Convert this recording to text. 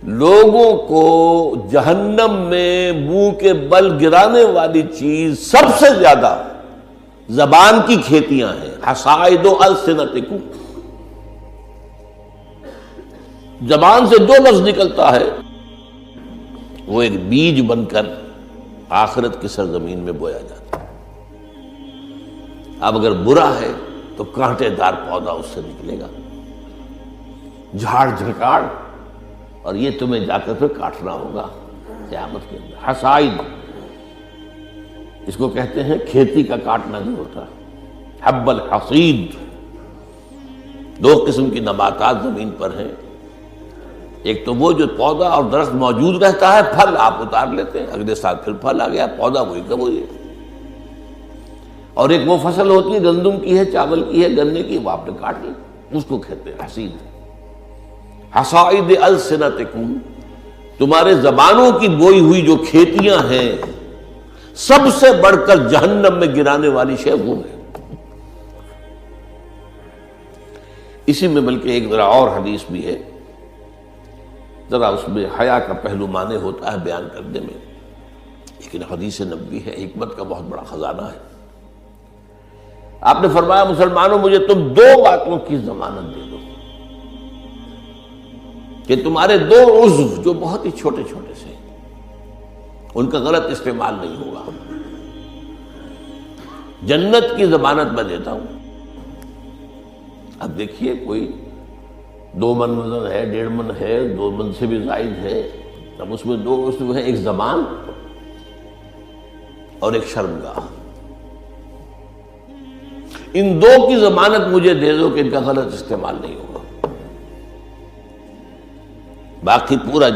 لوگوں کو جہنم میں منہ کے بل گرانے والی چیز سب سے زیادہ زبان کی کھیتیاں ہیں. حصائد السنتکم، زبان سے جو لفظ نکلتا ہے وہ ایک بیج بن کر آخرت کی سرزمین میں بویا جاتا ہے. اب اگر برا ہے تو کانٹے دار پودا اس سے نکلے گا، جھاڑ جھکاڑ، اور یہ تمہیں جا کر پھر کاٹنا ہوگا قیامت کے اندر. حصائد اس کو کہتے ہیں کھیتی کا کاٹنا جو ہوتا ہے. حب الحصید، دو قسم کی نباتات زمین پر ہیں. ایک تو وہ جو پودا اور درخت موجود رہتا ہے، پھل آپ اتار لیتے ہیں، اگلے سال پھر پھل آ گیا، پودا وہی کا وہی ہے. اور ایک وہ فصل ہوتی ہے گندم کی ہے، چاول کی ہے، گنے کی، وہ آپ نے کاٹ لی، اس کو کہتے ہیں حصید. حصائد السنتکم، تمہارے زبانوں کی بوئی ہوئی جو کھیتیاں ہیں، سب سے بڑھ کر جہنم میں گرانے والی شے وہ ہے. اسی میں بلکہ ایک ذرا اور حدیث بھی ہے، ذرا اس میں حیا کا پہلو مانے ہوتا ہے بیان کرنے میں، لیکن حدیث نبوی ہے، حکمت کا بہت بڑا خزانہ ہے. آپ نے فرمایا مسلمانوں مجھے تم دو باتوں کی ضمانت دے دو کہ تمہارے دو عضو جو بہت ہی چھوٹے چھوٹے سے ہیں ان کا غلط استعمال نہیں ہوگا. جنت کی ضمانت میں دیتا ہوں. اب دیکھیے کوئی 2 من وزن ہے، 1.5 من ہے، 2 من سے بھی زائد ہے، اب اس میں 2 عضو ہیں، ایک زبان اور ایک شرمگاہ. ان 2 کی ضمانت مجھے دے دو کہ ان کا غلط استعمال نہیں ہوگا. باقی پورا